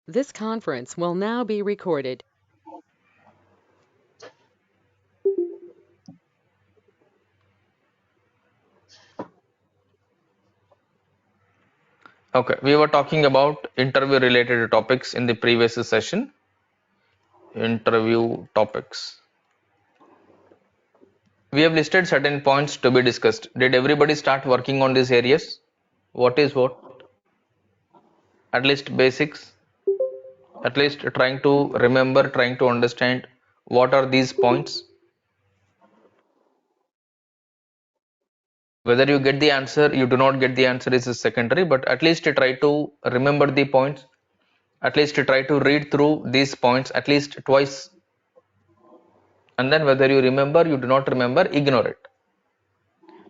This conference will now be recorded. Okay, we were talking about interview related topics in the previous session. Interview topics. We have listed certain points to be discussed. Did everybody start working on these areas? What is what? At least basics. At least trying to remember, trying to understand what are these points. Whether you get the answer, you do not get the answer is secondary, but at least try to remember the points. At least try to read through these points at least twice, and then whether you remember, you do not remember, ignore it.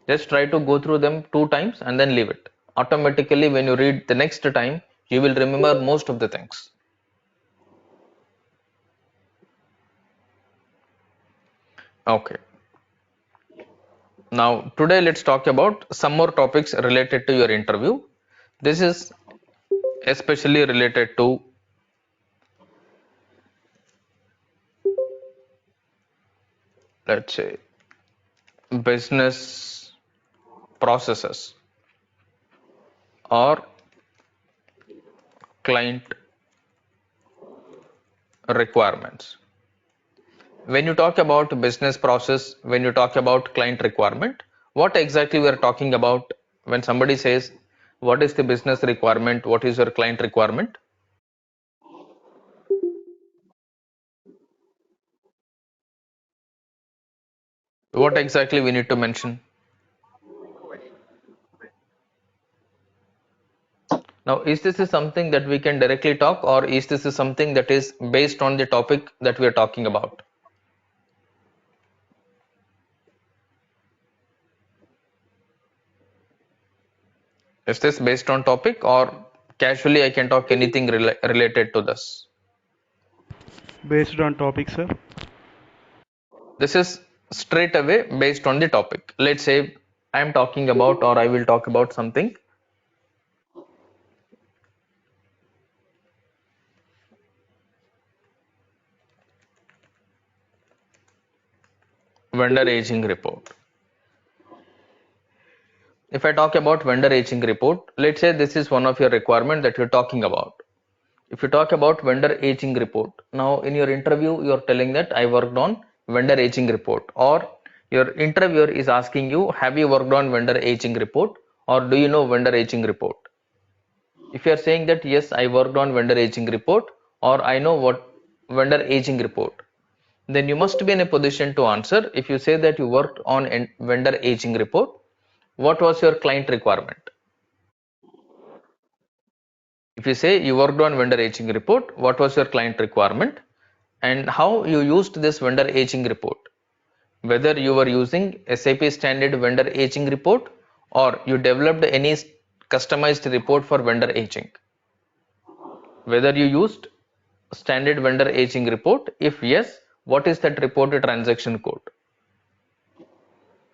Just try to go through them 2 times and then leave it. Automatically, when you read the next time, you will remember most of the things. Okay. Now, today let's talk about some more topics related to your interview. This is especially related to, let's say, business processes or client requirements. When you talk about business process, when you talk about client requirement, what exactly we are talking about when somebody says, what is the business requirement? What is your client requirement? What exactly we need to mention? Now, is this is something that we can directly talk, or is this is something that is based on the topic that we are talking about? Is this based on topic, or casually I can talk anything related to this? Based on topic, sir. This is straight away based on the topic. Let's say I am talking about, or I will talk about something vendor aging report. If I talk about vendor aging report, let's say this is one of your requirement that you're talking about. If you talk about vendor aging report, now in your interview, you're telling that I worked on vendor aging report, or your interviewer is asking you, have you worked on vendor aging report, or do you know vendor aging report? If you are saying that yes, I worked on vendor aging report, or I know what vendor aging report, then you must be in a position to answer. If you say that you worked on a vendor aging report, what was your client requirement? If you say you worked on vendor aging report, what was your client requirement and how you used this vendor aging report? Whether you were using SAP standard vendor aging report or you developed any customized report for vendor aging. Whether you used standard vendor aging report, if yes, what is that report transaction code?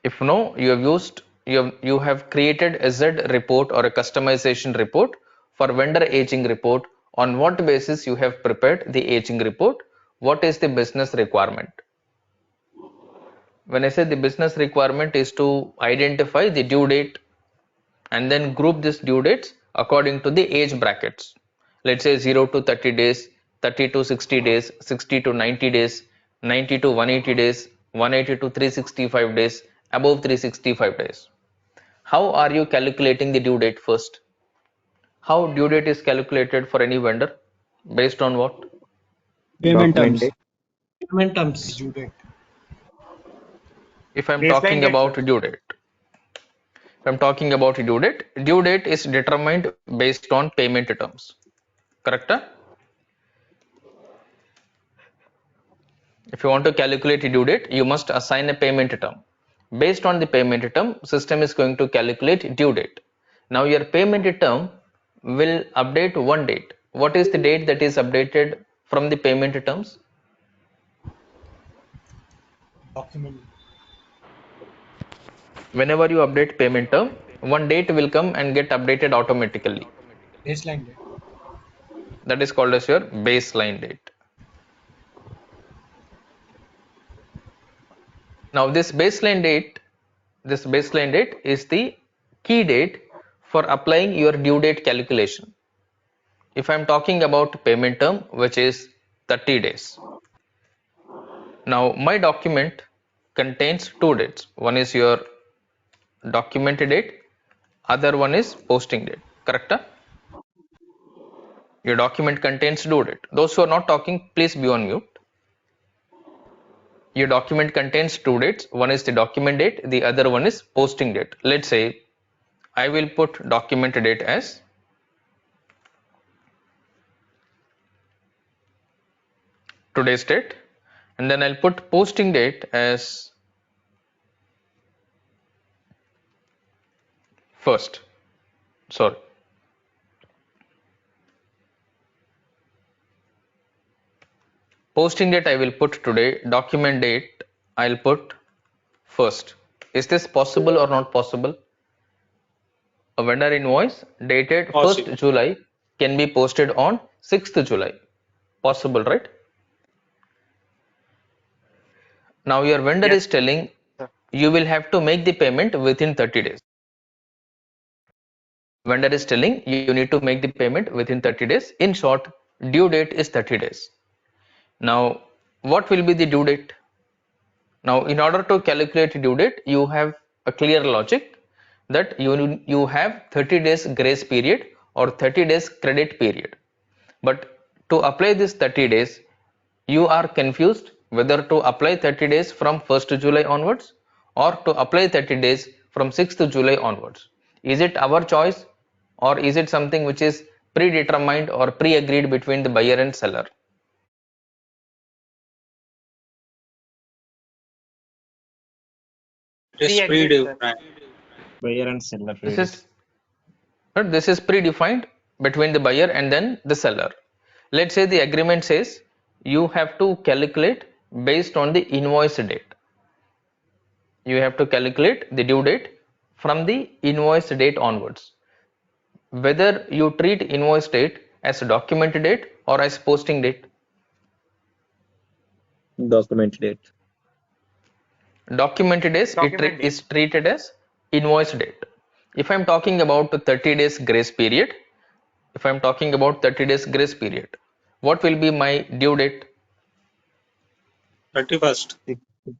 If no, you have created a Z report or a customization report for vendor aging report. On what basis you have prepared the aging report? What is the business requirement? When I say the business requirement is to identify the due date and then group these due dates according to the age brackets. Let's say 0 to 30 days, 30 to 60 days, 60 to 90 days, 90 to 180 days, 180 to 365 days, above 365 days. How are you calculating the due date first? How due date is calculated for any vendor? Based on what? Payment Document terms. date. Payment terms. Due date. If I'm Baseline talking date, about sir. due date, if I'm talking about due date is determined based on payment terms. Correct? If you want to calculate due date, you must assign a payment term. Based on the payment term, system is going to calculate due date. Now your payment term will update one date. What is the date that is updated from the payment terms? Document. Whenever you update payment term, one date will come and get updated automatically. Baseline date. That is called as your baseline date. Now this baseline date is the key date for applying your due date calculation. If I am talking about payment term, which is 30 days. Now my document contains two dates. One is your document date, other one is posting date. Correct? Your document contains due date. Those who are not talking, please be on mute. Your document contains two dates. One is the document date, the other one is posting date. Let's say I will put document date as today's date, and then I'll put posting date as first. Sorry. Posting date I will put today, document date I'll put first. Is this possible or not possible? A vendor invoice dated 1st July can be posted on 6th July. Possible, right? Now your vendor is telling you will have to make the payment within 30 days. Vendor is telling you need to make the payment within 30 days. In short, due date is 30 days. Now, what will be the due date? Now, in order to calculate due date, you have a clear logic that you have 30 days grace period or 30 days credit period. But to apply this 30 days, you are confused whether to apply 30 days from 1st July onwards or to apply 30 days from 6th July onwards. Is it our choice or is it something which is predetermined or pre-agreed between the buyer and seller? Buyer and seller This read it. is predefined between the buyer and then the seller. Let's say the agreement says you have to calculate based on the invoice date. You have to calculate the due date from the invoice date onwards. Whether you treat invoice date as a document date or as posting date. Document date. Document days is treated as invoice date. If I'm talking about the 30 days grace period, what will be my due date? 6th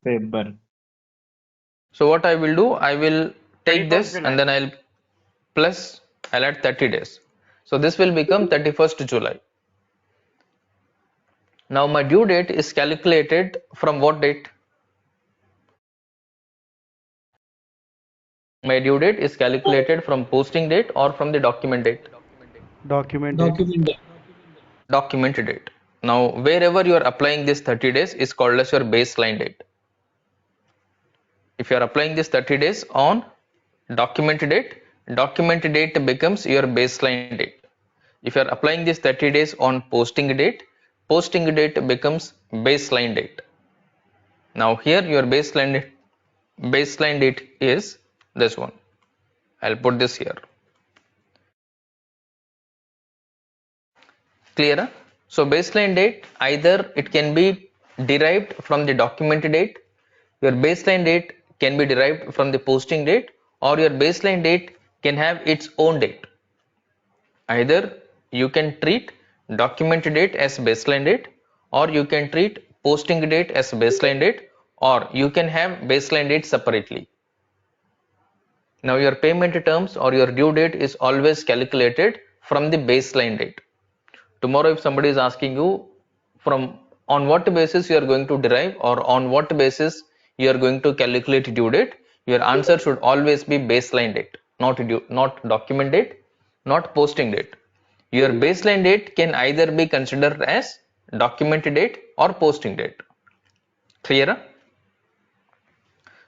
February. So what I will do, I will take this and then I'll add 30 days. So this will become 31st July. Now my due date is calculated from what date? My due date is calculated from posting date or from the document date? Document date. Document date. Now wherever you are applying this 30 days is called as your baseline date. If you are applying this 30 days on document date becomes your baseline date. If you are applying this 30 days on posting date becomes baseline date. Now here your baseline date is this one. I'll put this here. Clear? So baseline date, either it can be derived from the document date, your baseline date can be derived from the posting date, or your baseline date can have its own date. Either you can treat document date as baseline date, or you can treat posting date as baseline date, or you can have baseline date separately. Now your payment terms or your due date is always calculated from the baseline date. Tomorrow if somebody is asking you from on what basis you are going to derive or on what basis you are going to calculate due date, your answer should always be baseline date, not document date, not posting date. Your baseline date can either be considered as document date or posting date. Clear?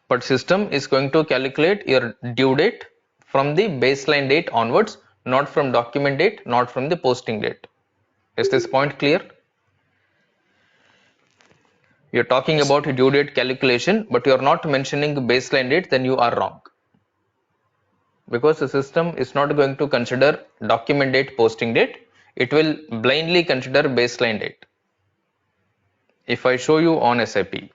But system is going to calculate your due date from the baseline date onwards, not from document date, not from the posting date. Is this point clear? You're talking about due date calculation, but you're not mentioning baseline date, then you are wrong. Because the system is not going to consider document date, posting date. it will blindly consider baseline date. If I show you on SAP, let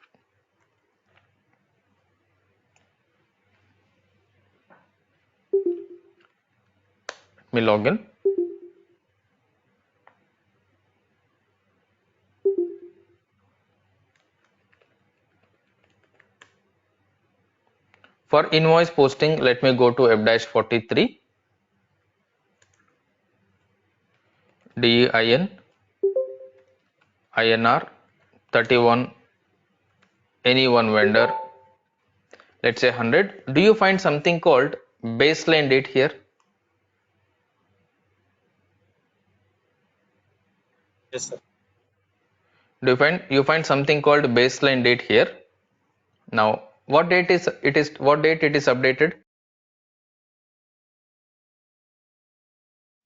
me log in. For invoice posting, let me go to F-43, DEIN, INR, 31, any one vendor, let's say 100. Do you find something called baseline date here? Yes, sir. Do you find something called baseline date here? Now, what date it is updated?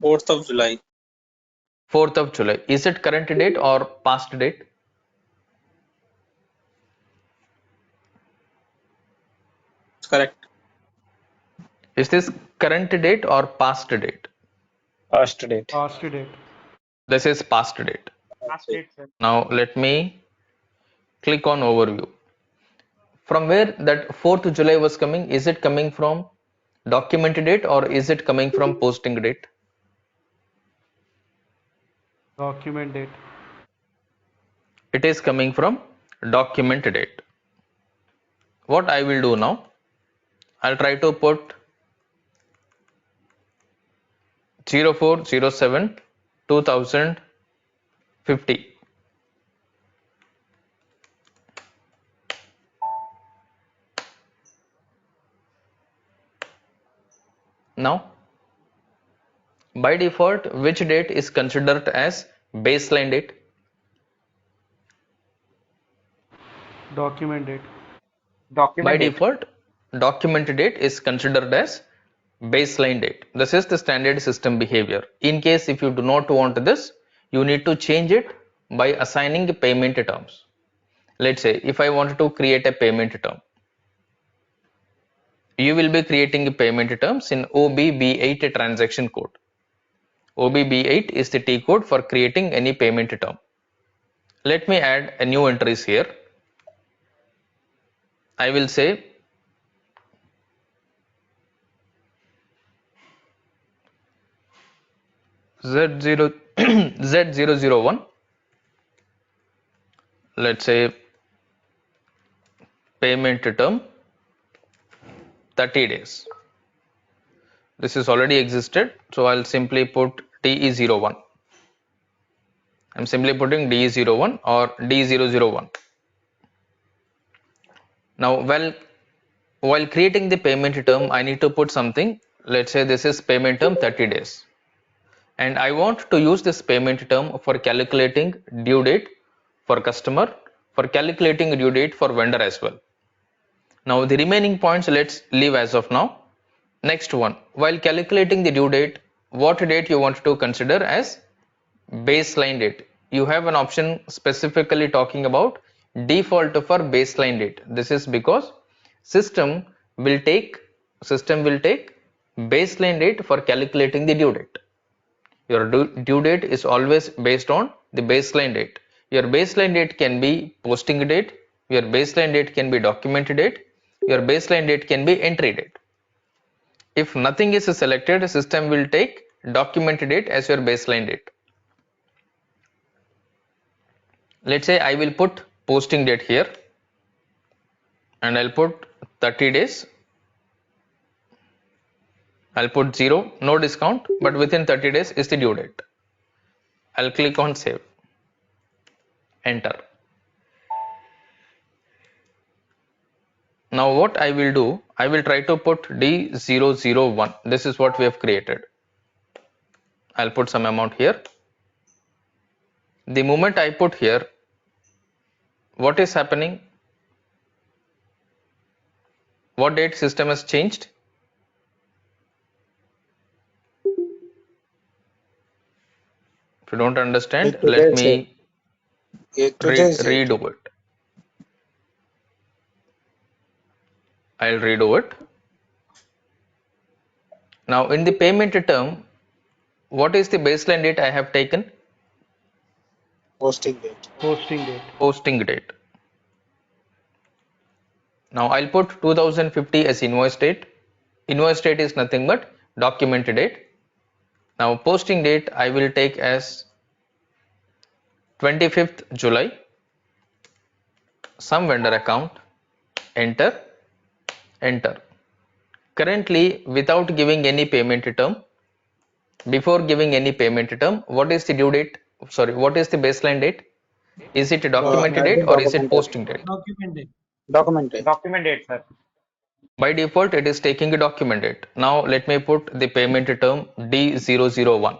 4th of July. 4th of July. Is it current date or past date? It's correct. Is this current date or past date? Past date. Past date. This is past date. Past date, sir. Now let me click on overview. From where that 4th July was coming, is it coming from document date or is it coming from posting date? Document date. It is coming from document date. What I will do now, I'll try to put 0407 2050. Now, by default, which date is considered as baseline date? Document date. By default, document date is considered as baseline date. This is the standard system behavior. In case if you do not want this, you need to change it by assigning payment terms. Let's say if I want to create a payment term, you will be creating payment terms in OBB8 transaction code. OBB8 is the T code for creating any payment term. Let me add a new entries here. I will say Z0 Z001. Let's say payment term 30 days. This is already existed, so I'll simply put DE01. I'm simply putting DE01 or D001. Now, while creating the payment term, I need to put something. Let's say this is payment term 30 days. And I want to use this payment term for calculating due date for customer, for calculating due date for vendor as well. Now, the remaining points let's leave as of now. Next one, while calculating the due date, what date you want to consider as baseline date? You have an option specifically talking about default for baseline date. This is because system will take baseline date for calculating the due date. Your due date is always based on the baseline date. Your baseline date can be posting date, your baseline date can be document date, your baseline date can be entry date. If nothing is selected, system will take document date as your baseline date. Let's say I will put posting date here and I'll put 30 days. I'll put 0, no discount, but within 30 days is the due date. I'll click on save, enter. Now what I will do, I will try to put D001. This is what we have created. I'll put some amount here. The moment I put here, what is happening? What date system has changed? If you don't understand, let me redo it. I'll redo it. Now in the payment term, What is the baseline date I have taken? Posting date. Posting date. Posting date. Now I'll put 2050 as invoice date. Invoice date is nothing but document date. Now posting date I will take as 25th July. Some vendor account. Enter. Enter. Currently, without giving any payment term, before giving any payment term, what is the due date? Sorry, what is the baseline date? Is it a document Document date date. or is it Document date. posting date? Document date. Document date. Document date, sir. By default, it is taking a document date. Now let me put the payment term D001.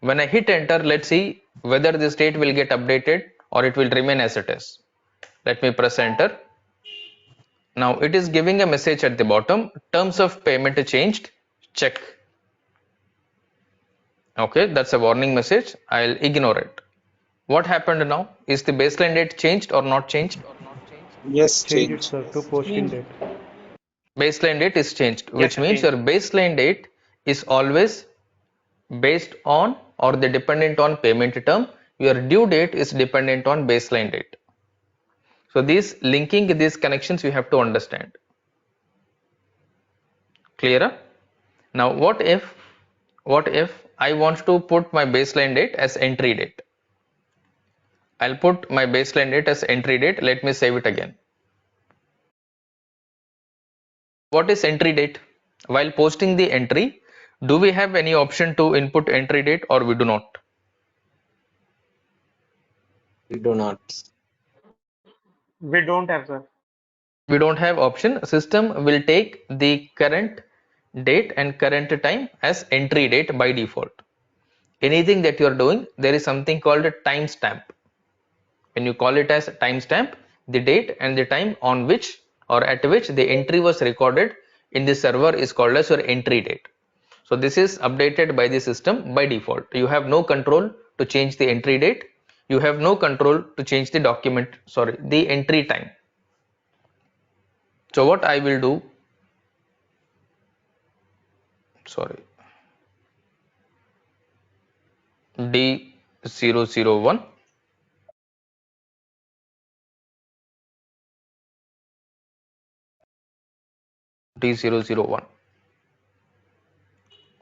When I hit enter, let's see whether this date will get updated or it will remain as it is. Let me press enter. Now it is giving a message at the bottom, terms of payment changed, check. Okay, that's a warning message. I'll ignore it. What happened now? Is the baseline date changed or not changed? Yes, Change it, change. sir, to posting date. Baseline date is changed, Yes, which sir, means your change. baseline date is always based on or the dependent on payment term. Your due date is dependent on baseline date. So these linking, these connections you have to understand. Clearer? Now what if I want to put my baseline date as entry date? I'll put my baseline date as entry date. Let me save it again. What is entry date? While posting the entry, do we have any option to input entry date or we do not? We do not. We don't have, sir. We don't have option. System will take the current date and current time as entry date by default. Anything that you are doing, there is something called a timestamp. When you call it as timestamp, the date and the time on which or at which the entry was recorded in the server is called as your entry date. So this is updated by the system by default. You have no control to change the entry date. You have no control to change the the entry time. So what I will do, D001, D001,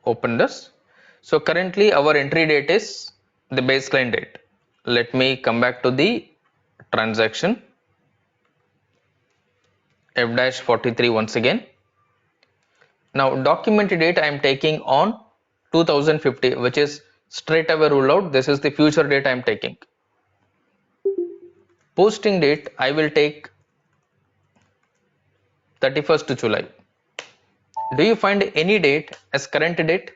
open this. So currently our entry date is the baseline date. Let me come back to the transaction F-43 once again. Now document date I am taking on 2050, which is straight away ruled out. This is the future date I am taking. Posting date I will take 31st July. Do you find any date as current date?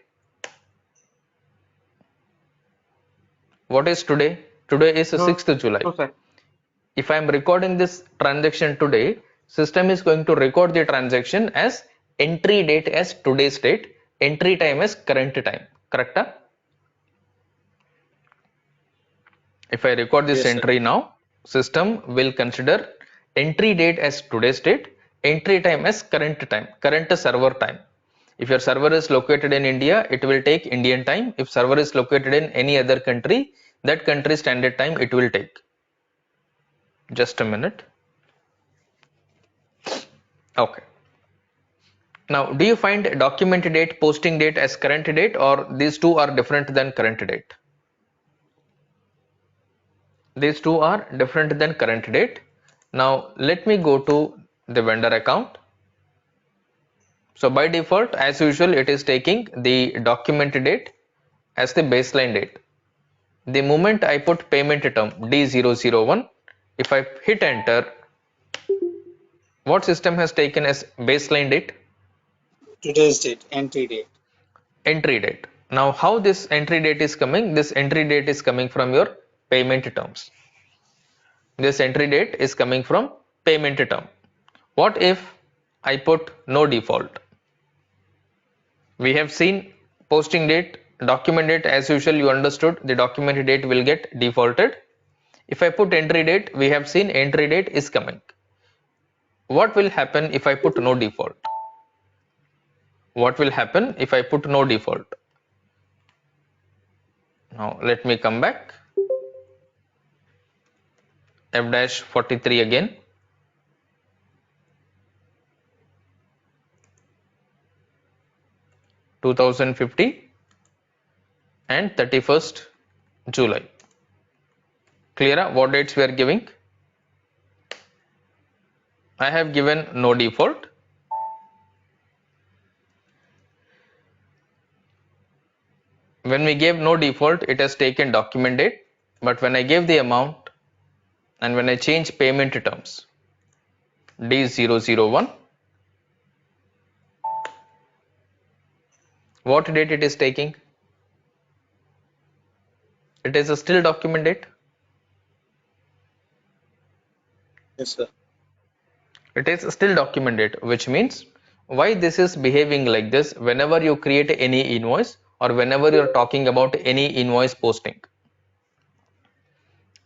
What is today? Today is No, 6th July. no, sir. If I am recording this transaction today, system is going to record the transaction as entry date as today's date, entry time as current time. Correct? If I record this Yes, sir. entry now, system will consider entry date as today's date, entry time as current time, current server time. If your server is located in India, it will take Indian time. If server is located in any other country, that country standard time it will take. Just a minute. Okay. Now, do you find document date, posting date as current date, or these two are different than current date? These two are different than current date. Now, let me go to the vendor account. So by default, as usual, it is taking the document date as the baseline date. The moment I put payment term D001, if I hit enter, what system has taken as baseline date? Today's date. Entry date. Entry date. Now how this entry date is coming? This entry date is coming from your payment terms. This entry date is coming from payment term. What if I put no default? We have seen posting date, document date, as usual you understood the document date will get defaulted. If I put entry date, we have seen entry date is coming. What will happen if I put no default? What will happen if I put no default? Now let me come back. F-43 again. (2050) and 31st July. Clear what dates we are giving? I have given no default. When we gave no default, it has taken document date, but when I gave the amount and when I change payment terms, D001, what date it is taking? It is a still document date. Yes, sir. It is still document date, which means why this is behaving like this whenever you create any invoice or whenever you are talking about any invoice posting.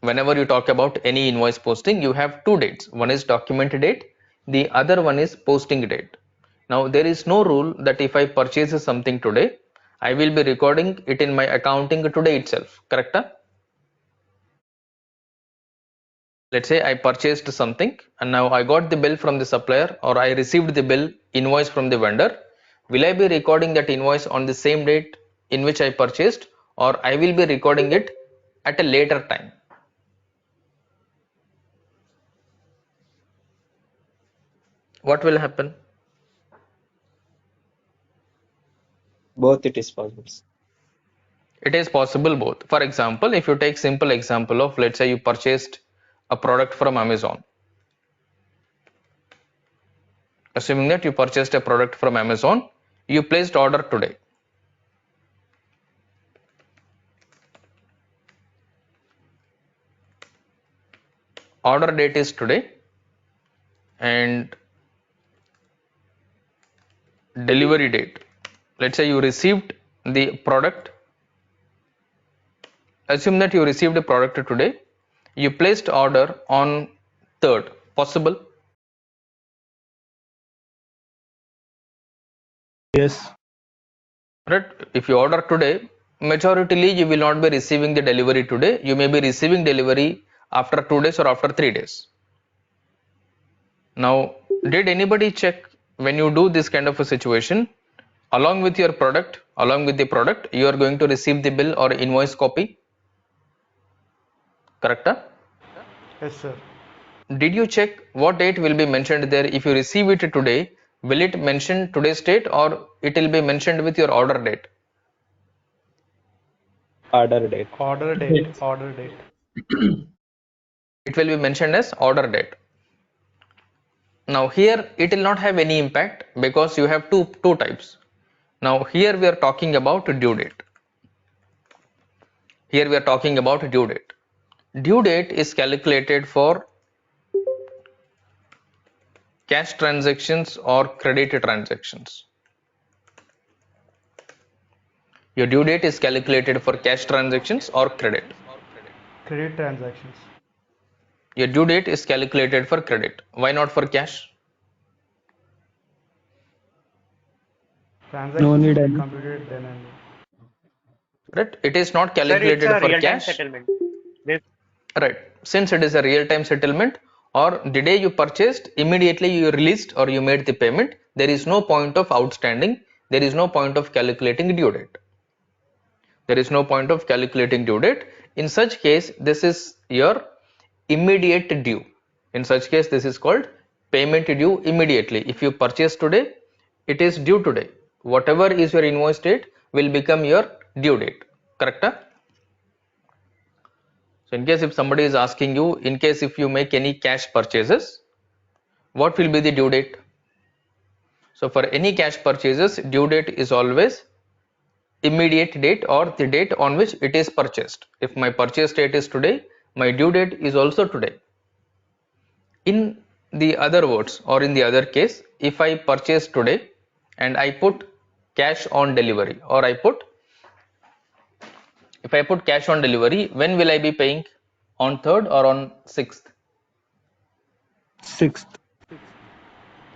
Whenever you talk about any invoice posting, you have two dates. One is document date, the other one is posting date. Now there is no rule that if I purchase something today, I will be recording it in my accounting today itself. Correct? Let's say I purchased something and now I got the bill from the supplier or I received the bill invoice from the vendor. Will I be recording that invoice on the same date in which I purchased, or I will be recording it at a later time? What will happen? Both it is possible. It is possible both. For example, if you take simple example of, let's say you purchased a product from Amazon. Assuming that you purchased a product from Amazon, you placed order today. Order date is today and delivery date. Let's say you received the product. Assume that you received a product today. You placed order on 3rd. Possible? Yes. Right? If you order today, majoritarily you will not be receiving the delivery today. You may be receiving delivery after 2 days or after 3 days. Now, did anybody check when you do this kind of a situation, along with your product, along with the product, you are going to receive the bill or invoice copy? Correct? Yes, sir. Did you check what date will be mentioned there? If you receive it today, will it mention today's date or it will be mentioned with your order date? Order date. Order date. Order date. It will be mentioned as order date. Now here it will not have any impact because you have two types. Now here we are talking about due date. Here we are talking about due date. Due date is calculated for cash transactions or credit transactions. Your due date is calculated for cash transactions or credit. Credit transactions. Your due date is calculated for credit. Why not for cash? Transactions No will need be any. completed then and Right? It is not Sir, it's calculated a for real-time cash. settlement. This, Right. Since it is a real-time settlement, or the day you purchased, immediately you released or you made the payment, there is no point of outstanding. There is no point of calculating due date. There is no point of calculating due date. In such case, this is your immediate due. In such case, this is called payment due immediately. If you purchase today, it is due today. Whatever is your invoice date will become your due date. Correct? So in case if somebody is asking you, in case if you make any cash purchases, what will be the due date? So for any cash purchases, due date is always immediate date or the date on which it is purchased. If my purchase date is today, my due date is also today. In the other words, or in the other case, if I purchase today and I put cash on delivery, or if I put cash on delivery, when will I be paying? On 3rd or on 6th? 6th.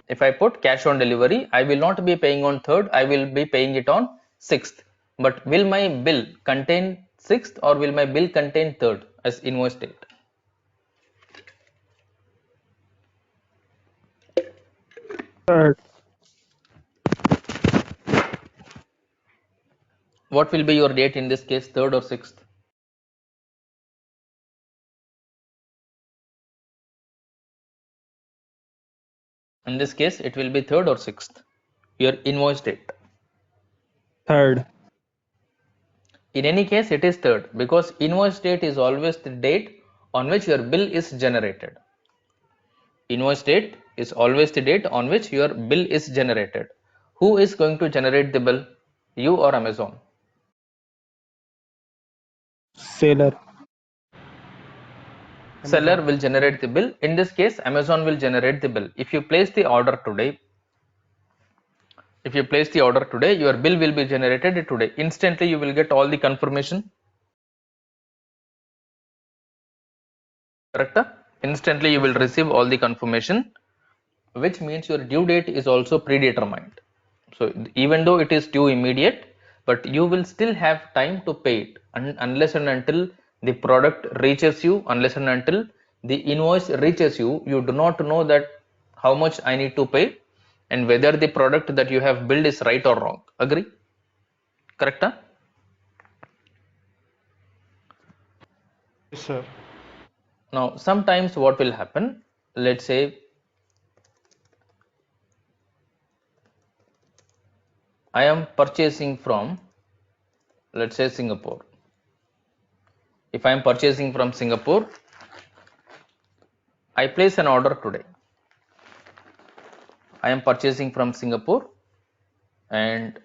If I put cash on delivery, I will not be paying on 3rd, I will be paying it on 6th. But will my bill contain 6th, or will my bill contain 3rd as invoice date? Third. What will be your date in this case, 3rd or 6th? In this case, it will be 3rd or 6th, your invoice date. Third. In any case, it is 3rd because invoice date is always the date on which your bill is generated. Invoice date is always the date on which your bill is generated. Who is going to generate the bill? You or Amazon? Seller. Seller Amazon. will generate the bill. In this case, Amazon will generate the bill. If you place the order today, your bill will be generated today. Instantly, you will get all the confirmation. Correct? Instantly, you Yes, will sir. receive all the confirmation, which means your due date is also predetermined. So even though it is due immediate, but you will still have time to pay it unless and until the product reaches you, unless and until the invoice reaches you, you do not know that how much I need to pay and whether the product that you have built is right or wrong. Agree? Correct? Huh? Yes, sir. Now, sometimes what will happen, let's say I am purchasing from, let's say, Singapore. If I am purchasing from Singapore, I place an order today. I am purchasing from Singapore and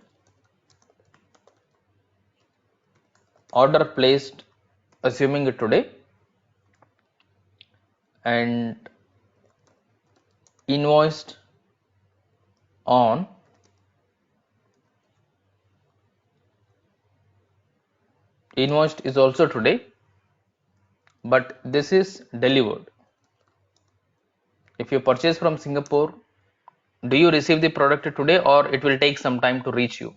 order placed assuming it today and invoiced on invoiced is also today, but this is delivered. If you purchase from Singapore, do you receive the product today or it will take some time to reach you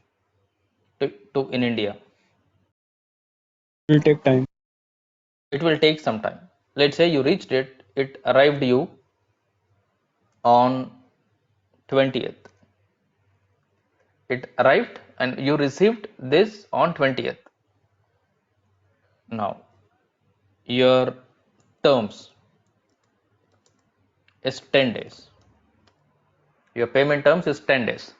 to in India? Will take time. It will take some time. Let's say you reached it, it arrived you on 20th. It arrived and you received this on 20th. Now, your terms is 10 days. Your payment terms is 10 days.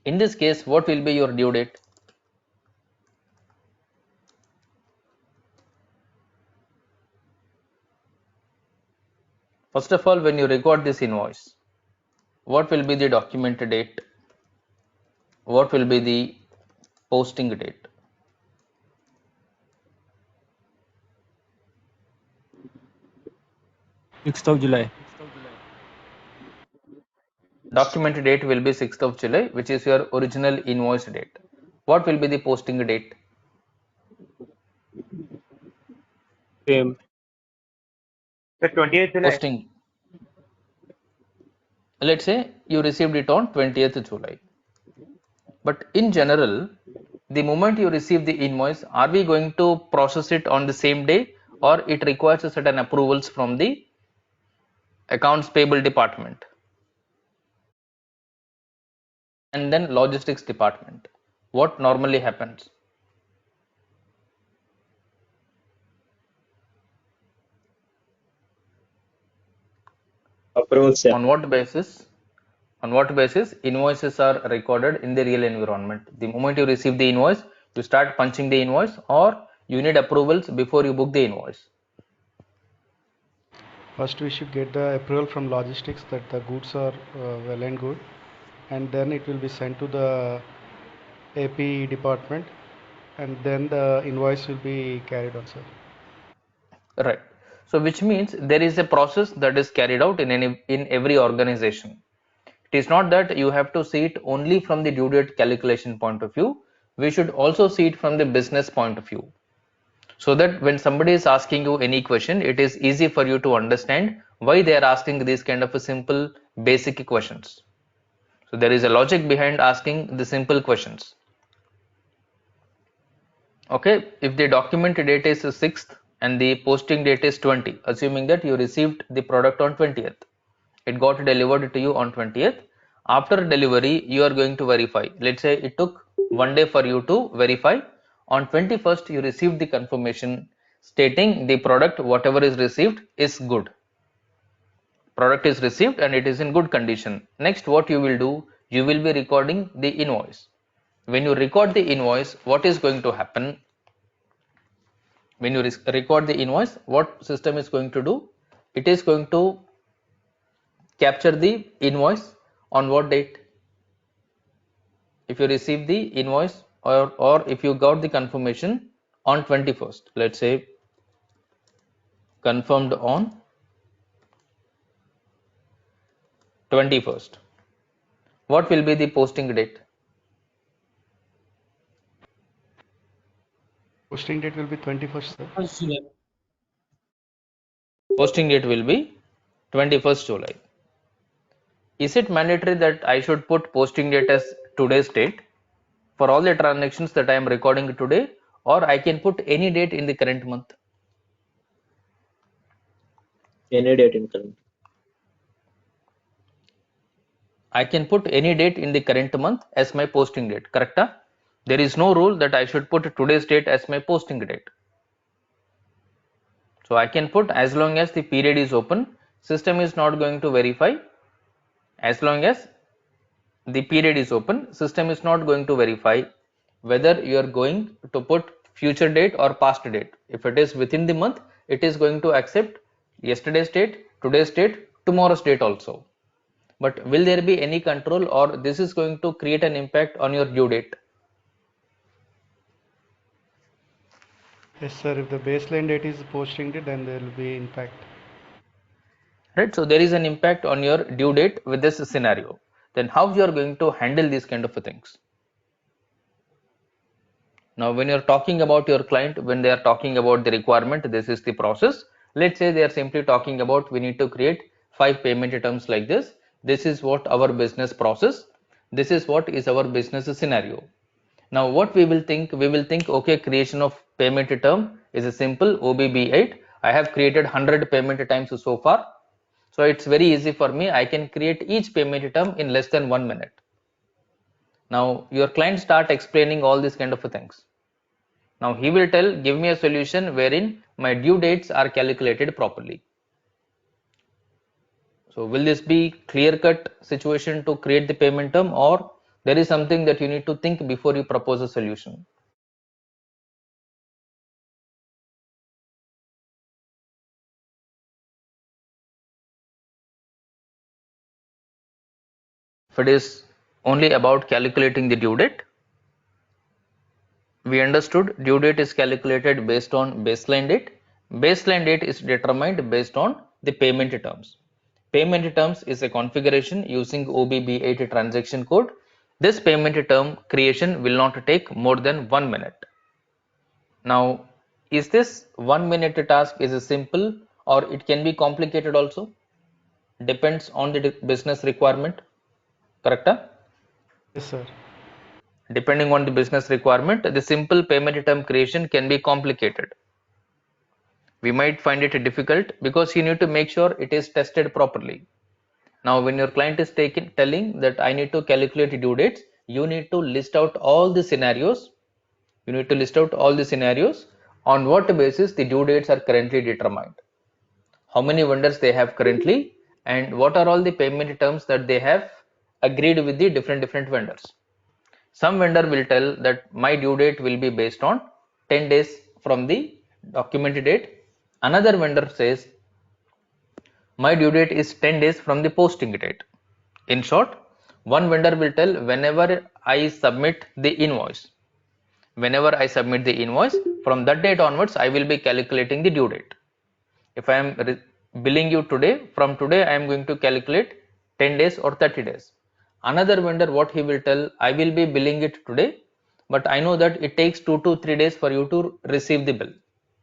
In this case, what will be your due date? First of all, when you record this invoice, what will be the document date? What will be the posting date? 6th of July. Document date will be 6th of July, which is your original invoice date. What will be the posting date? Same. The 20th July. Posting, let's say you received it on 20th July. But in general, the moment you receive the invoice, are we going to process it on the same day or it requires a certain approvals from the accounts payable department and then logistics department? What normally happens? Approval set. On what basis? On what basis invoices are recorded in the real environment? The moment you receive the invoice, you start punching the invoice or you need approvals before you book the invoice. First, we should get the approval from logistics that the goods are well and good, and then it will be sent to the AP department, and then the invoice will be carried on, sir. Right. So which means there is a process that is carried out in every organization. It is not that you have to see it only from the due date calculation point of view. We should also see it from the business point of view. So that when somebody is asking you any question, it is easy for you to understand why they are asking these kind of a simple basic questions. So there is a logic behind asking the simple questions. Okay, if the document date is 6th and the posting date is 20, assuming that you received the product on 20th, it got delivered to you on 20th. After delivery, you are going to verify. Let's say it took 1 day for you to verify. On 21st, you received the confirmation stating the product, whatever is received, is good. Product is received and it is in good condition. Next, what you will do, you will be recording the invoice. When you record the invoice, what is going to happen? When you record the invoice, what system is going to do? It is going to capture the invoice on what date? If you receive the invoice or if you got the confirmation on 21st, let's say confirmed on 21st, what will be the posting date? Posting date will be 21st, sir. Posting date will be 21st July. Is it mandatory that I should put posting date as today's date for all the transactions that I am recording today, or I can put any date in the current month? Any date in current. I can put any date in the current month as my posting date, correct? There is no rule that I should put today's date as my posting date. So I can put as long as the period is open, system is not going to verify. As long as the period is open, system is not going to verify whether you are going to put future date or past date. If it is within the month, it is going to accept yesterday's date, today's date, tomorrow's date also. But will there be any control, or this is going to create an impact on your due date? Yes, sir. If the baseline date is posting date, then there will be impact. Right, so there is an impact on your due date with this scenario. Then how you are going to handle these kind of things? Now, when you're talking about your client, when they are talking about the requirement, this is the process. Let's say they are simply talking about we need to create 5 payment terms like this. This is what our business process. This is what is our business scenario. Now, what we will think? We will think, okay, creation of payment term is a simple OBB8. I have created 100 payment times so far. So it's very easy for me. I can create each payment term in less than 1 minute. Now, your client start explaining all these kind of things. Now he will tell, give me a solution wherein my due dates are calculated properly. So will this be clear-cut situation to create the payment term, or there is something that you need to think before you propose a solution? If it is only about calculating the due date, we understood due date is calculated based on baseline date. Baseline date is determined based on the payment terms. Payment terms is a configuration using OBB8 transaction code. This payment term creation will not take more than 1 minute. Now, is this 1 minute task is simple or it can be complicated also? Depends on the business requirement, correct? Yes, sir. Depending on the business requirement, the simple payment term creation can be complicated. We might find it difficult because you need to make sure it is tested properly. Now, when your client is telling that I need to calculate due dates, you need to list out all the scenarios. You need to list out all the scenarios on what basis the due dates are currently determined. How many vendors they have currently, and what are all the payment terms that they have agreed with the different vendors. Some vendor will tell that my due date will be based on 10 days from the document date. Another vendor says my due date is 10 days from the posting date. In short, one vendor will tell whenever I submit the invoice. Whenever I submit the invoice, from that date onwards, I will be calculating the due date. If I am billing you today, from today I am going to calculate 10 days or 30 days. Another vendor, what he will tell, I will be billing it today, but I know that it takes 2 to 3 days for you to receive the bill.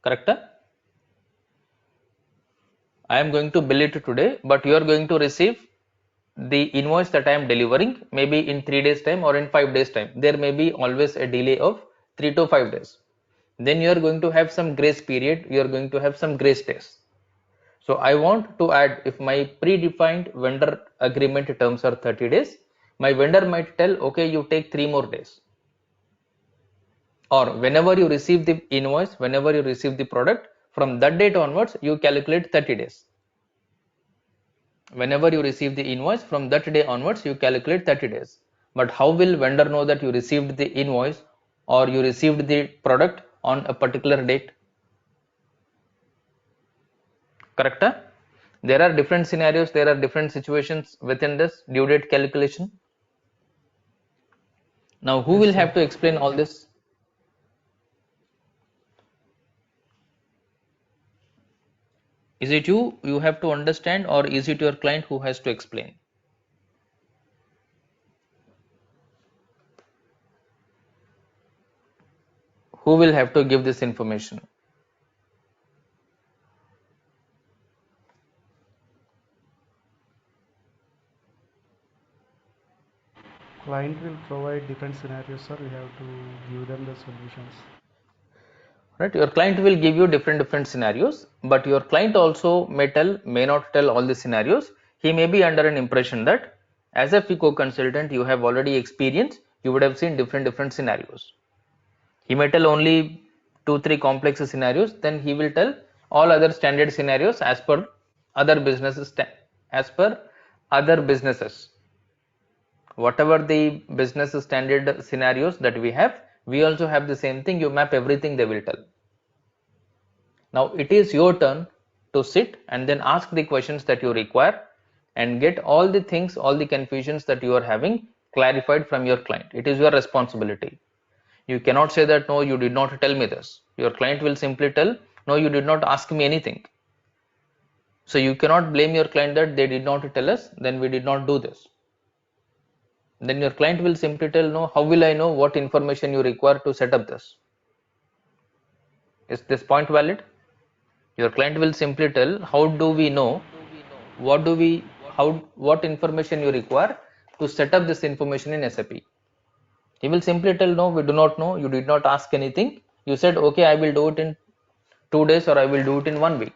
Correct? I am going to bill it today, but you are going to receive the invoice that I am delivering maybe in 3 days time or in 5 days time. There may be always a delay of 3 to 5 days. then you are going to have some grace period, you are going to have some grace days. So I want to add, if my predefined vendor agreement terms are 30 days, my vendor might tell, okay, you take 3 more days. Or whenever you receive the invoice, whenever you receive the product, from that date onwards, you calculate 30 days. Whenever you receive the invoice, from that day onwards, you calculate 30 days. But how will vendor know that you received the invoice or you received the product on a particular date? Correct? There are different scenarios, there are different situations within this due date calculation. Now, who will have to explain all this? Is it you have to understand, or is it your client who has to explain? Who will have to give this information? Client will provide different scenarios, sir. We have to give them the solutions. Right, your client will give you different scenarios, but your client also may not tell all the scenarios. He may be under an impression that as a FICO consultant, you have already experienced, you would have seen different scenarios. He may tell only 2-3 complex scenarios, then he will tell all other standard scenarios as per other businesses, whatever the business standard scenarios that we have, we also have the same thing. You map everything, they will tell. Now it is your turn to sit and then ask the questions that you require and get all the things, all the confusions that you are having clarified from your client. It is your responsibility. You cannot say that no, you did not tell me this. Your client will simply tell, no, you did not ask me anything. So you cannot blame your client that they did not tell us, then we did not do this. Then your client will simply tell, no, how will I know what information you require to set up this? Is this point valid? Your client will simply tell, how do we know what information you require to set up this information in SAP? He will simply tell, no, we do not know, you did not ask anything, you said okay, I will do it in 2 days or I will do it in 1 week.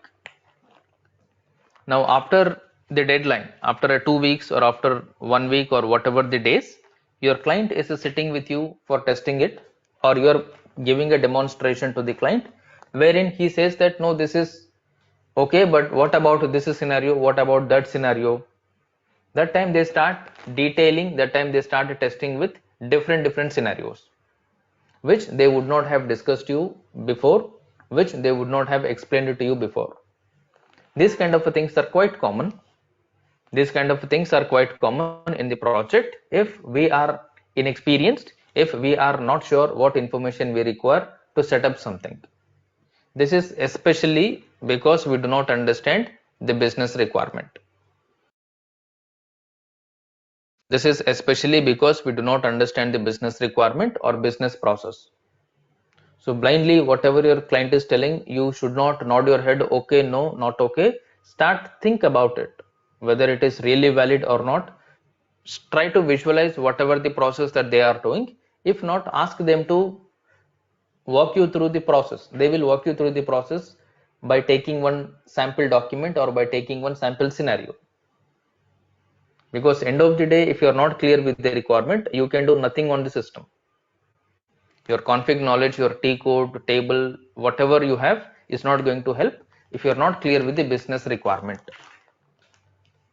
Now after the deadline, after 2 weeks or after 1 week or whatever the days, your client is sitting with you for testing it, or you are giving a demonstration to the client wherein he says that no, this is okay, but what about this scenario, what about that scenario? That time they start detailing, that time they start testing with different scenarios which they would not have discussed you before, which they would not have explained to you before. These kind of things are quite common. These kind of things are quite common in the project. If we are inexperienced, if we are not sure what information we require to set up something. This is especially because we do not understand the business requirement. This is especially because we do not understand the business requirement or business process. So blindly, whatever your client is telling, you should not nod your head, okay, no, not okay. Think about it, whether it is really valid or not. Try to visualize whatever the process that they are doing. If not, ask them to walk you through the process. They will walk you through the process by taking one sample document or by taking one sample scenario. Because end of the day, if you are not clear with the requirement, you can do nothing on the system. Your config knowledge, your T code, table, whatever you have is not going to help if you are not clear with the business requirement.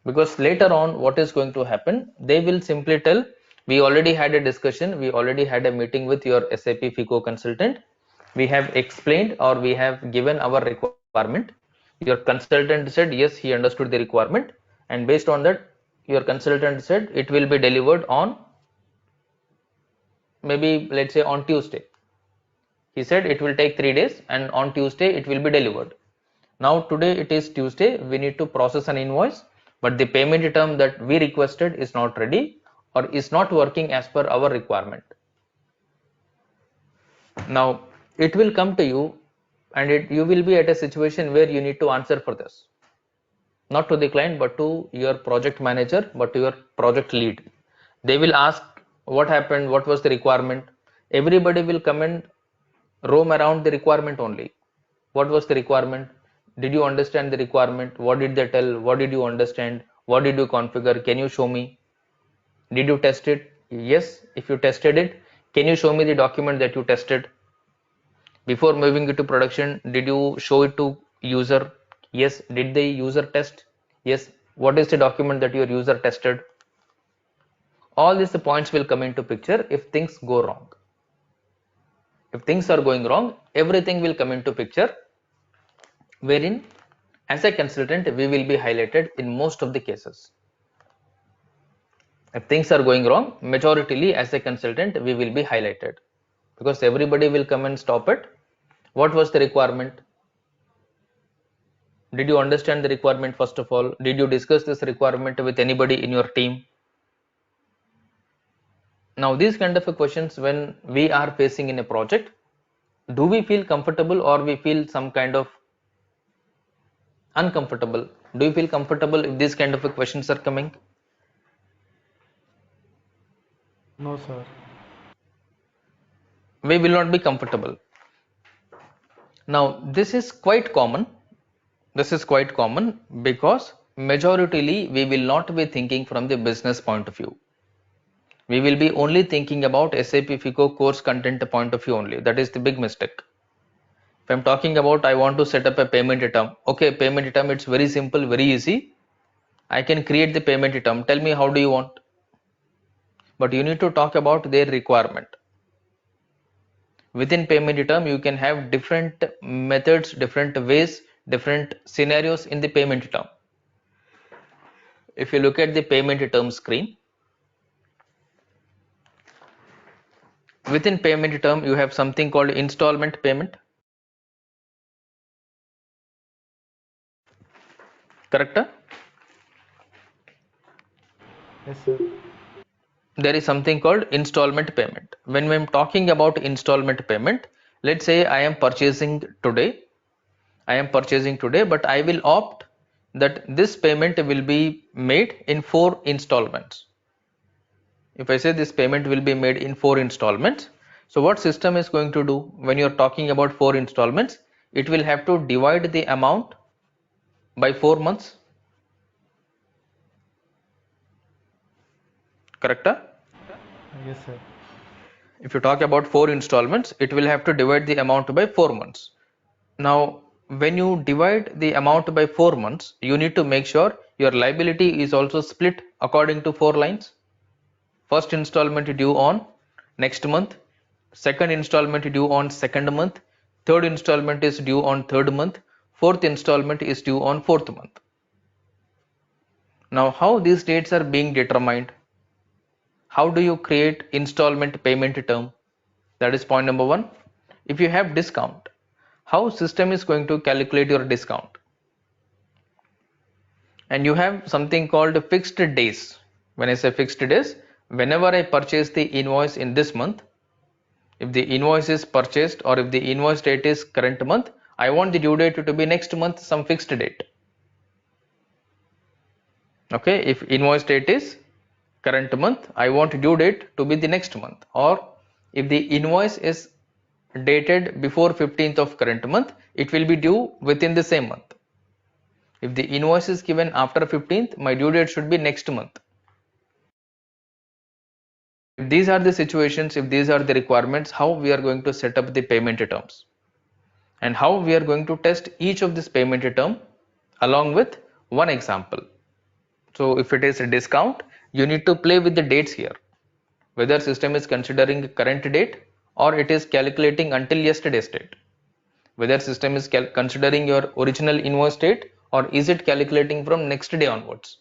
Because later on, what is going to happen? They will simply tell, we already had a discussion, we already had a meeting with your SAP FICO consultant. We have explained or we have given our requirement. Your consultant said, yes, he understood the requirement. And based on that, your consultant said it will be delivered on, maybe let's say on Tuesday. He said it will take 3 days and on Tuesday it will be delivered. Now today it is Tuesday, we need to process an invoice, but the payment term that we requested is not ready or is not working as per our requirement. Now it will come to you and you will be at a situation where you need to answer for this. Not to the client, but to your project manager, but to your project lead. They will ask what happened, what was the requirement. Everybody will comment roam around the requirement only. What was the requirement? Did you understand the requirement? What did they tell? What did you understand? What did you configure? Can you show me? Did you test it? Yes. If you tested it, can you show me the document that you tested? Before moving it to production, did you show it to user? Yes. Did the user test? Yes. What is the document that your user tested? All these points will come into picture if things go wrong. If things are going wrong, everything will come into picture, wherein as a consultant we will be highlighted in most of the cases. If things are going wrong, majoritarily as a consultant we will be highlighted, because everybody will come and stop it. What was the requirement? Did you understand the requirement? First of all, did you discuss this requirement with anybody in your team? Now these kind of questions, when we are facing in a project, do we feel comfortable or we feel some kind of uncomfortable? Do you feel comfortable if these kind of questions are coming? No, sir. We will not be comfortable. Now this is quite common. This is quite common because majoritarily we will not be thinking from the business point of view. We will be only thinking about SAP FICO course content point of view only. That is the big mistake. If I'm talking about I want to set up a payment item. Okay, payment item, it's very simple, very easy. I can create the payment item. Tell me how do you want? But you need to talk about their requirement. Within payment item, you can have different methods, different ways, different scenarios in the payment item. If you look at the payment item screen, within payment term you have something called installment payment. Correct? Yes, sir. There is something called installment payment. When I'm talking about installment payment, let's say I am purchasing today. But I will opt that this payment will be made in 4 installments. If I say this payment will be made in 4 installments, so what system is going to do when you're talking about 4 installments? It will have to divide the amount by 4 months. Correct? Yes, sir. If you talk about 4 installments, it will have to divide the amount by 4 months. Now, when you divide the amount by 4 months, you need to make sure your liability is also split according to 4 lines. First installment due on next month, second installment due on second month, third installment is due on third month, fourth installment is due on fourth month. Now, how these dates are being determined? How do you create installment payment term? That is point number 1. If you have discount, how system is going to calculate your discount? And you have something called fixed days. When I say fixed days, whenever I purchase the invoice in this month, if the invoice is purchased or if the invoice date is current month, I want the due date to be next month, some fixed date. Okay, if invoice date is current month, I want due date to be the next month. Or if the invoice is dated before 15th of current month, it will be due within the same month. If the invoice is given after 15th, my due date should be next month. If these are the situations, if these are the requirements, how we are going to set up the payment terms and how we are going to test each of this payment term along with one example. So if it is a discount, you need to play with the dates here, whether system is considering current date or it is calculating until yesterday's date, whether system is considering your original invoice date or is it calculating from next day onwards.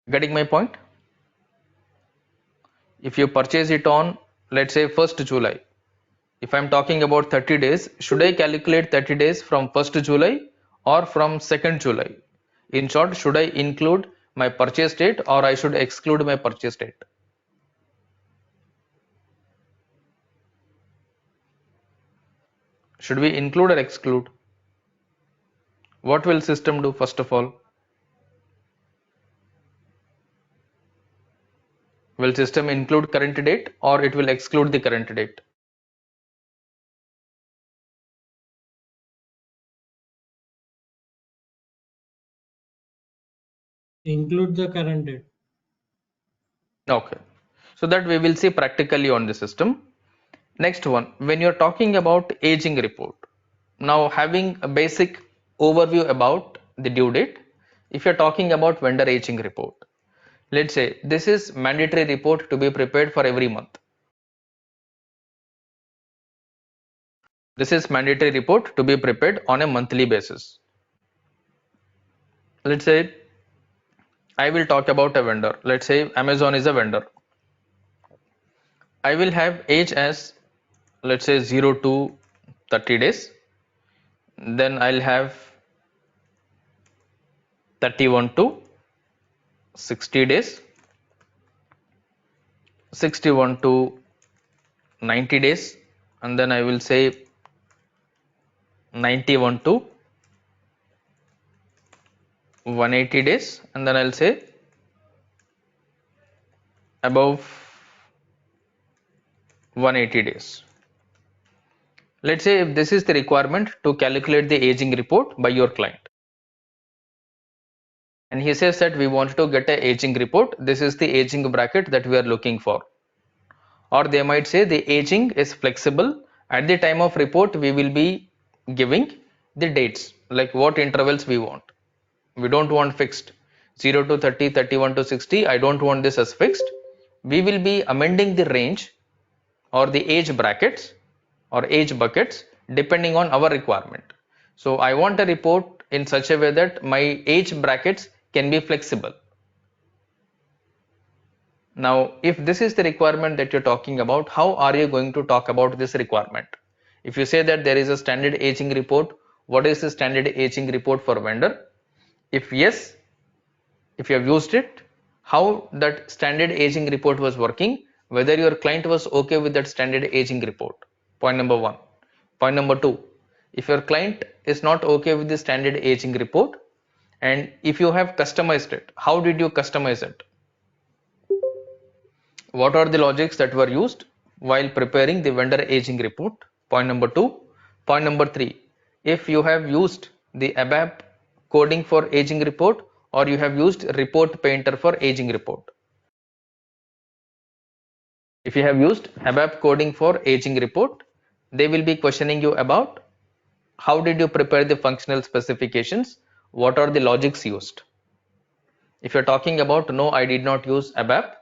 Getting my point? If you purchase it on, let's say 1st July, if I'm talking about 30 days, should I calculate 30 days from 1st July or from 2nd July? In short, should I include my purchase date or I should exclude my purchase date? Should we include or exclude? What will system do first of all? Will system include current date or it will exclude the current date? Include the current date. Okay, so that we will see practically on the system. Next one, when you're talking about aging report, now having a basic overview about the due date, if you're talking about vendor aging report, let's say this is mandatory report to be prepared for every month. This is mandatory report to be prepared on a monthly basis. Let's say I will talk about a vendor. Let's say Amazon is a vendor. I will have age as, let's say, 0 to 30 days. Then I'll have 31 to 60 days, 61 to 90 days, and then I will say 91 to 180 days, and then I'll say above 180 days. Let's say if this is the requirement to calculate the aging report by your client, and he says that we want to get a aging report, this is the aging bracket that we are looking for. Or they might say the aging is flexible. At the time of report we will be giving the dates, like what intervals we want. We don't want fixed 0 to 30, 31 to 60. I don't want this as fixed. We will be amending the range or the age brackets or age buckets depending on our requirement. So I want a report in such a way that my age brackets can be flexible. Now, if this is the requirement that you're talking about, how are you going to talk about this requirement? If you say that there is a standard aging report, what is the standard aging report for vendor? If yes, if you have used it, how that standard aging report was working, whether your client was okay with that standard aging report. Point number one. Point number two, if your client is not okay with the standard aging report, and if you have customized it, how did you customize it? What are the logics that were used while preparing the vendor aging report? Point number two. Point number three, if you have used the ABAP coding for aging report or you have used report painter for aging report. If you have used ABAP coding for aging report, they will be questioning you about how did you prepare the functional specifications, what are the logics used. If you're talking about no, I did not use ABAP,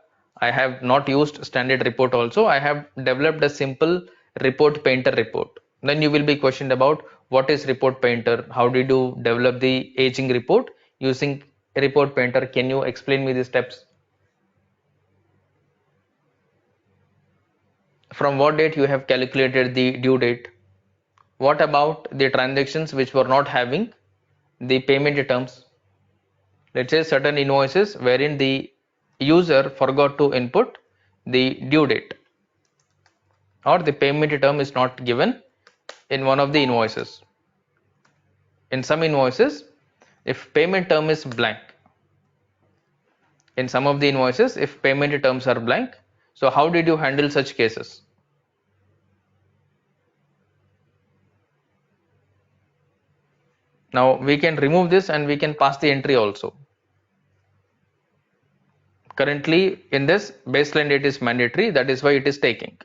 I have not used standard report also, I have developed a simple report painter report, then you will be questioned about what is report painter, how did you develop the aging report using report painter, can you explain me the steps? From what date you have calculated the due date? What about the transactions which were not having the payment terms? Let's say certain invoices wherein the user forgot to input the due date or the payment term is not given in one of the invoices. In some invoices, if payment term is blank, in some of the invoices, if payment terms are blank, so how did you handle such cases? Now we can remove this and we can pass the entry also. Currently in this baseline date is mandatory, that is why it is taking.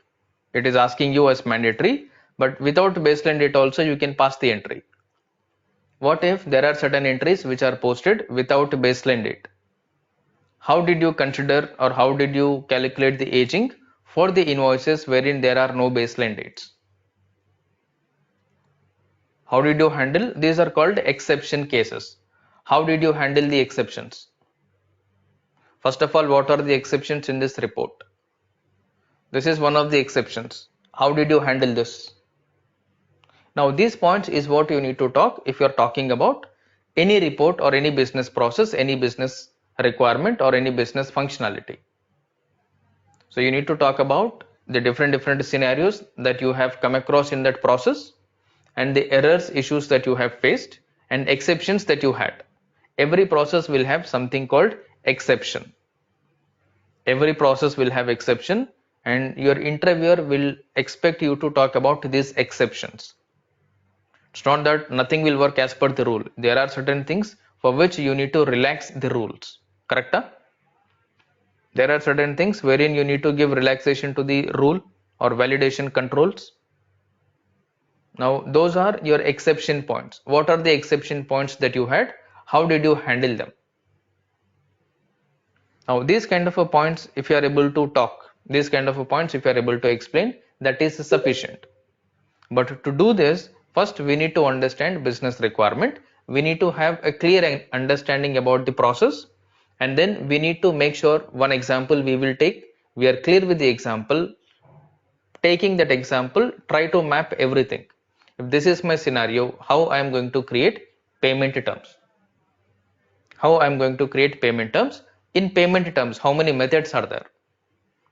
It is asking you as mandatory, but without baseline date also you can pass the entry. What if there are certain entries which are posted without baseline date? How did you consider or how did you calculate the aging for the invoices wherein there are no baseline dates? How did you handle? These are called exception cases. How did you handle the exceptions? First of all, what are the exceptions in this report? This is one of the exceptions. How did you handle this? Now these points is what you need to talk if you are talking about any report or any business process, any business requirement or any business functionality. So you need to talk about the different scenarios that you have come across in that process and the errors, issues that you have faced and exceptions that you had. Every process will have something called exception. Every process will have exception, and your interviewer will expect you to talk about these exceptions. It's not that nothing will work as per the rule. There are certain things for which you need to relax the rules. Correct? There are certain things wherein you need to give relaxation to the rule or validation controls. Now, those are your exception points. What are the exception points that you had? How did you handle them? Now, these kind of a points, if you are able to talk, these kind of a points, if you are able to explain, that is sufficient. But to do this, first we need to understand business requirement. We need to have a clear understanding about the process, and then we need to make sure one example we will take. We are clear with the example. Taking that example, try to map everything. If this is my scenario, how I am going to create payment terms? How I am going to create payment terms? In payment terms, how many methods are there?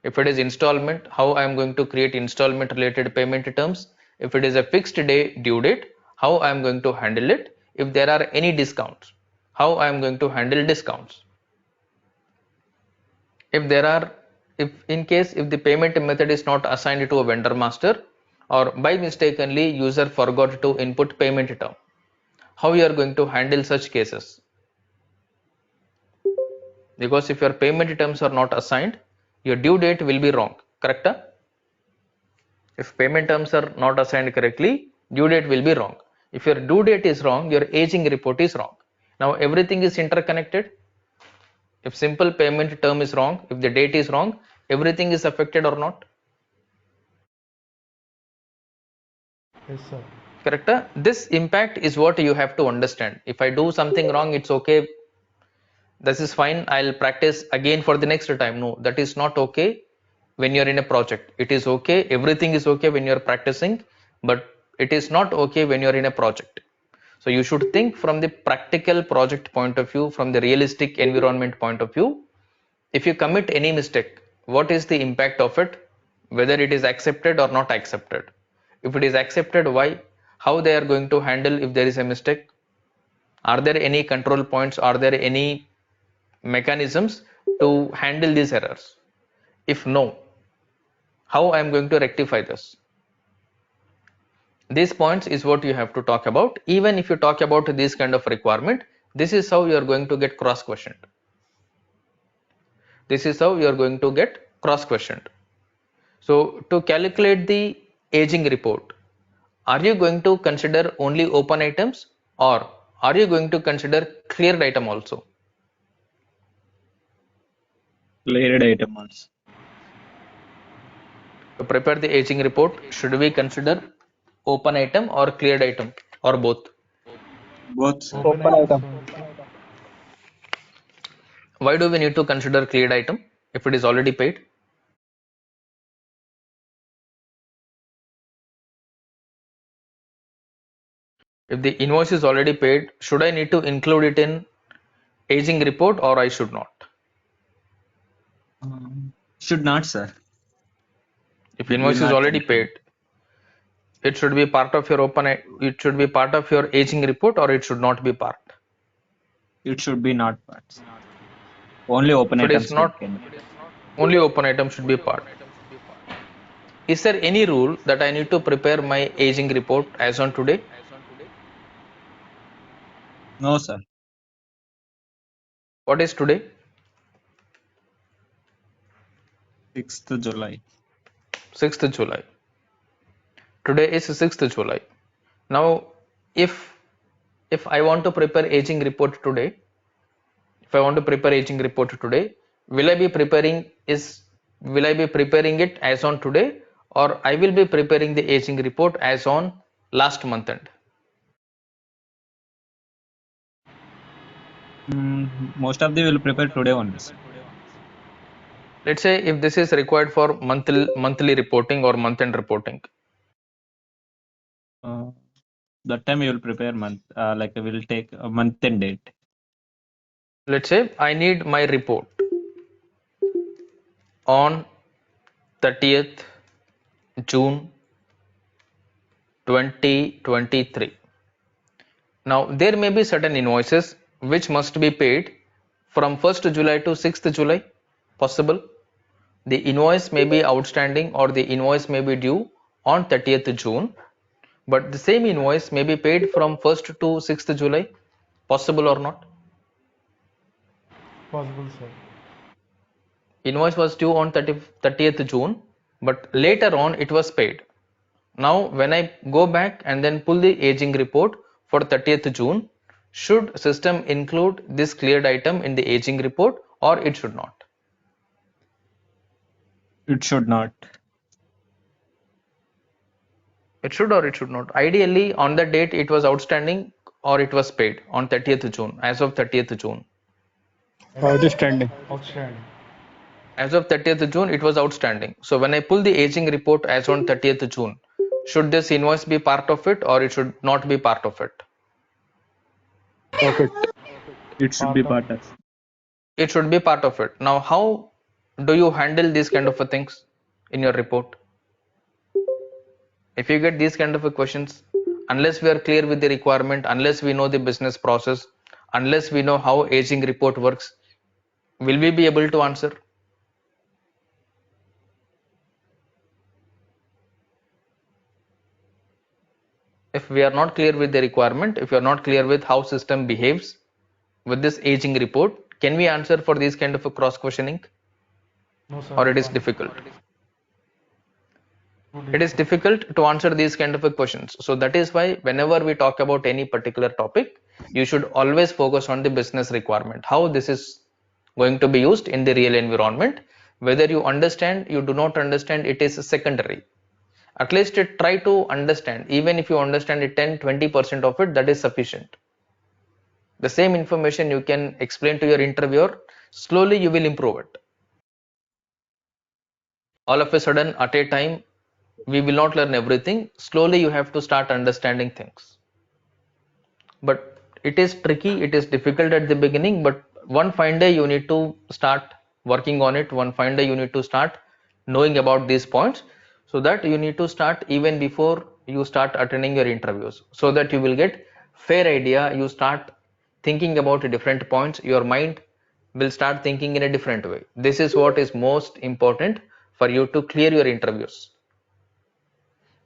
If it is installment, how I am going to create installment related payment terms? If it is a fixed day due date, how I am going to handle it? If there are any discounts, how I am going to handle discounts? If there are, if the payment method is not assigned to a vendor master, or by mistakenly user forgot to input payment term, how you are going to handle such cases? Because if your payment terms are not assigned, your due date will be wrong. Correct? If payment terms are not assigned correctly, due date will be wrong. If your due date is wrong, your aging report is wrong. Now everything is interconnected. If simple payment term is wrong, if the date is wrong, everything is affected or not? Yes, sir. Correct? This impact is what you have to understand. If I do something wrong, it's okay. This is fine. I'll practice again for the next time. No, that is not okay when you're in a project. It is okay. Everything is okay when you're practicing, but it is not okay when you're in a project. So you should think from the practical project point of view, from the realistic environment point of view. If you commit any mistake, what is the impact of it? Whether it is accepted or not accepted. If it is accepted, why? How they are going to handle if there is a mistake? Are there any control points? Are there any mechanisms to handle these errors? If no, how I am going to rectify this? These points is what you have to talk about. Even if you talk about this kind of requirement, this is how you are going to get cross questioned. This is how you are going to get cross questioned. So to calculate the aging report, are you going to consider only open items, or are you going to consider cleared item also? Cleared item also. To prepare the aging report, should we consider open item or cleared item, or both? Both, sir. Open item. Why do we need to consider cleared item if it is already paid? If the invoice is already paid, should I need to include it in aging report, or I should not? Should not, sir. If It will invoice is not already contribute. paid, it should be part of your it should be part of your aging report, or it should not be part. It should be not parts. Only open If it is items will not, can. only open item should be part. Is there any rule that I need to prepare my aging report as on today? No, sir. What is today? 6th July. 6th July. Today is 6th July. Now, if I want to prepare aging report today, if I want to prepare aging report today, will I be preparing it as on today, or I will be preparing the aging report as on last month end? Most of them will prepare today only, sir. Let's say if this is required for monthly reporting or month end reporting. That time you will prepare month, like we will take a month and date. Let's say I need my report on 30th June 2023. Now there may be certain invoices which must be paid from 1st July to 6th July. Possible? the invoice may be outstanding or the invoice may be due on 30th June, but the same invoice may be paid from 1st to 6th July. Possible or not? Possible, sir. Invoice was due on 30th June, but later on it was paid. Now when I go back and then pull the aging report for 30th June, should system include this cleared item in the aging report or it should not? It should not. It should or it should not. Ideally on the date it was outstanding or it was paid on 30th June, as of 30th June. Outstanding. Outstanding. As of 30th June, it was outstanding. So when I pull the aging report as on 30th June, should this invoice be part of it or it should not be part of it? Profit. It should be part of. It should be part of it. Now, how do you handle these kind of things in your report? If you get these kind of questions, unless we are clear with the requirement, unless we know the business process, unless we know how aging report works, will we be able to answer? If we are not clear with the requirement, if you are not clear with how system behaves with this aging report, can we answer for these kind of a cross questioning? No, sir. Or we it is can't. difficult? Too It is difficult to answer these kind of a questions. So that is why whenever we talk about any particular topic, you should always focus on the business requirement, how this is going to be used in the real environment. Whether you understand, you do not understand, it is secondary. At least try to understand. Even if you understand it 10-20% of it, that is sufficient. The same information you can explain to your interviewer, slowly you will improve it. All of a sudden at a time we will not learn everything. Slowly you have to start understanding things, but it is tricky, it is difficult at the beginning, but one fine day you need to start working on it. One fine day you need to start knowing about these points, so that you need to start even before you start attending your interviews, so that you will get fair idea. You start thinking about different points, your mind will start thinking in a different way. This is what is most important for you to clear your interviews,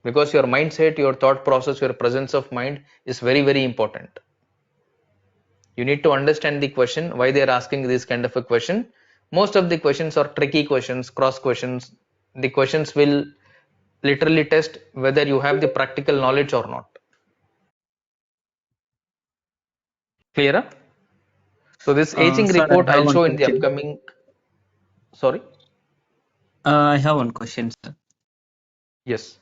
because your mindset, your thought process, your presence of mind is very, very important. You need to understand the question, why they are asking this kind of a question. Most of the questions are tricky questions, cross questions. The questions will literally test whether you have the practical knowledge or not. Clear? So this aging Sir, I report have I'll one show in the question. upcoming. Sorry. I have one question, sir. Yes.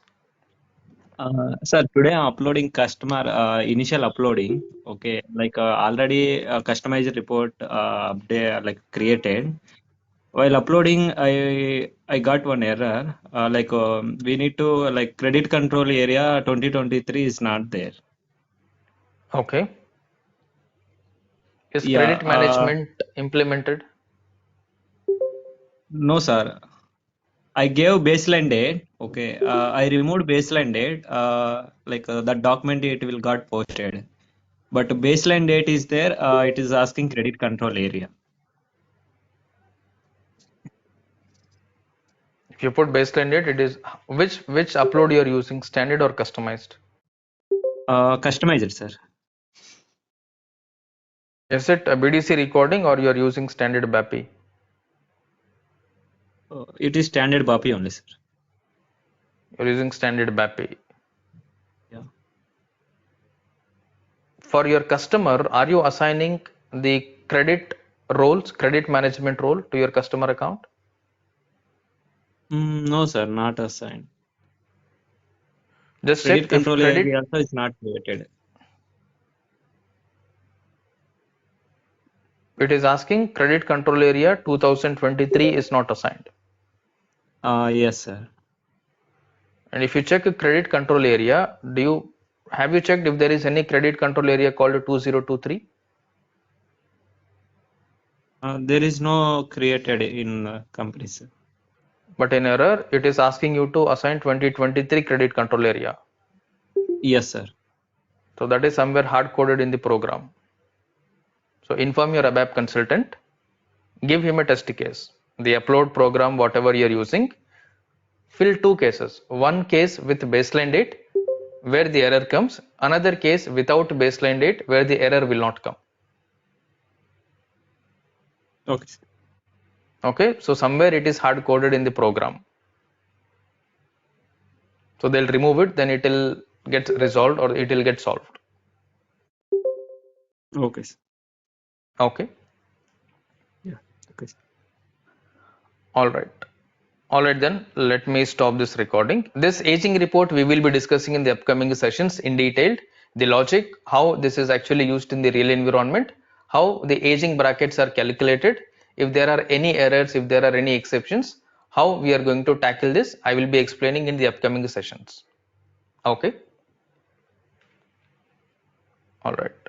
Sir, today I'm uploading customer initial uploading. Okay, like already customized report update like created. While uploading, I got one error. We need to like credit control area 2023 is not there. Okay. Is Yeah. credit management implemented? No, sir. I gave baseline date. Okay. I removed baseline date. That document it will got posted. But baseline date is there. It is asking credit control area. If you put baseline date, it is which upload you are using, standard or customized? Customized, sir. Is it a BDC recording or you are using standard BAPI? It is standard BAPI only, sir. You're using standard BAPI. Yeah. For your customer, are you assigning the credit roles, credit management role to your customer account? No, sir, not assigned. Just Credit check if control area credit, also is not created. it is asking credit control area 2023 is not assigned. Yes, sir. And if you check a credit control area, have you checked if there is any credit control area called 2023? There is no created in company, sir. But in error, it is asking you to assign 2023 credit control area. Yes, sir. So that is somewhere hard coded in the program. So inform your ABAP consultant, give him a test case. the upload program, whatever you're using, fill two cases. One case with baseline date where the error comes, another case without baseline date where the error will not come. Okay. Okay, so somewhere it is hard coded in the program. So they'll remove it, then it will get resolved or it will get solved. Okay. Okay. Yeah. Okay. Alright. Alright then, let me stop this recording. This aging report we will be discussing in the upcoming sessions in detail. The logic, how this is actually used in the real environment, how the aging brackets are calculated, if there are any errors, if there are any exceptions, how we are going to tackle this, I will be explaining in the upcoming sessions. Okay. Alright.